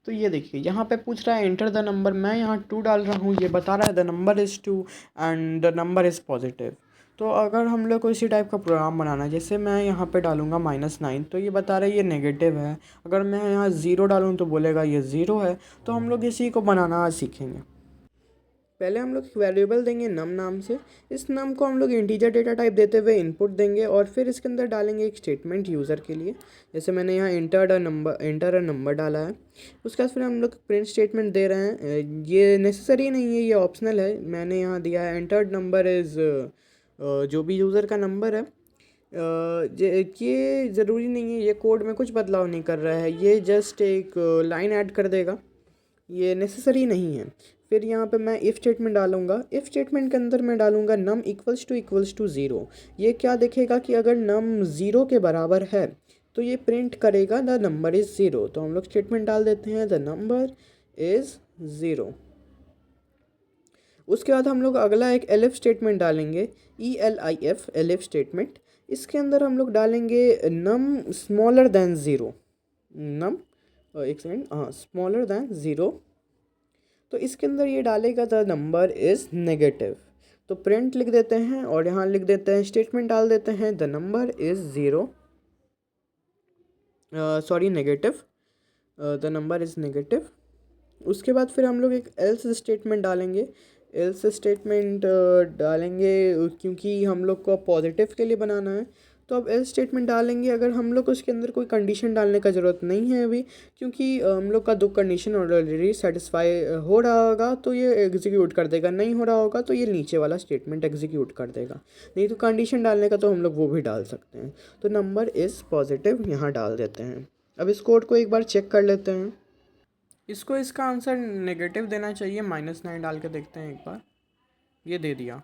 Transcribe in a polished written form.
तो ये देखिए यहाँ पे पूछ रहा है एंटर द नंबर, मैं यहाँ 2 डाल रहा हूँ, ये बता रहा है the number is 2 and the number is positive. तो अगर हम लोग को इसी टाइप का प्रोग्राम बनाना है, जैसे मैं यहाँ पे डालूँगा -9 तो ये बता रहा है ये नेगेटिव है। अगर मैं यहाँ 0 डालूँ तो बोलेगा ये 0 है। तो हम लोग इसी को बनाना सीखेंगे। पहले हम लोग एक वेरिएबल देंगे नम नाम से। इस नम को हम लोग इंटीजर डेटा टाइप देते हुए इनपुट देंगे और फिर इसके अंदर डालेंगे एक स्टेटमेंट यूज़र के लिए। जैसे मैंने यहाँ एंटर अ नंबर डाला है। उसके बाद फिर हम लोग प्रिंट स्टेटमेंट दे रहे हैं। ये नेसेसरी नहीं है, ये ऑप्शनल है। मैंने यहाँ दिया है एंटर्ड नंबर इज़ जो भी यूज़र का नंबर है। ये ज़रूरी नहीं है, ये कोड में कुछ बदलाव नहीं कर रहा है, ये जस्ट एक लाइन ऐड कर देगा, ये नेसेसरी नहीं है। फिर यहाँ पे मैं इफ़ स्टेटमेंट डालूँगा। इफ़ स्टेटमेंट के अंदर मैं डालूँगा नम इक्वल्स टू ज़ीरो। ये क्या देखेगा कि अगर नम ज़ीरो के बराबर है तो ये प्रिंट करेगा द नंबर इज़ ज़ीरो। तो हम लोग स्टेटमेंट डाल देते हैं द नंबर इज़ ज़ीरो। उसके बाद हम लोग अगला एक एलिफ स्टेटमेंट डालेंगे, ELIF एलिफ स्टेटमेंट। इसके अंदर हम लोग डालेंगे नम स्मॉलर दैन ज़ीरो। नम एक सेकेंड, हाँ, स्मॉलर दैन ज़ीरो। तो इसके अंदर ये डालेगा द नंबर इज़ नेगेटिव। तो प्रिंट लिख देते हैं और यहाँ लिख देते हैं, स्टेटमेंट डाल देते हैं the number is zero, sorry negative, the number is negative. उसके बाद फिर हम लोग एक एल्स स्टेटमेंट डालेंगे। एल्स स्टेटमेंट डालेंगे क्योंकि हम लोग को पॉजिटिव के लिए बनाना है। तो अब एल्स स्टेटमेंट डालेंगे अगर हम लोग को इसके अंदर कोई कंडीशन डालने का ज़रूरत नहीं है अभी, क्योंकि हम लोग का 2 कंडीशन ऑलरेडी सेटिस्फाई हो रहा होगा तो ये एग्जीक्यूट कर देगा, नहीं हो रहा होगा तो ये नीचे वाला स्टेटमेंट एग्जीक्यूट कर देगा। नहीं तो कंडीशन डालने का तो हम लोग वो भी डाल सकते हैं। तो नंबर इज़ पॉजिटिव यहाँ डाल देते हैं। अब इस कोड को एक बार चेक कर लेते हैं। इसको इसका आंसर नेगेटिव देना चाहिए, -9 डाल के देखते हैं एक बार। ये दे दिया।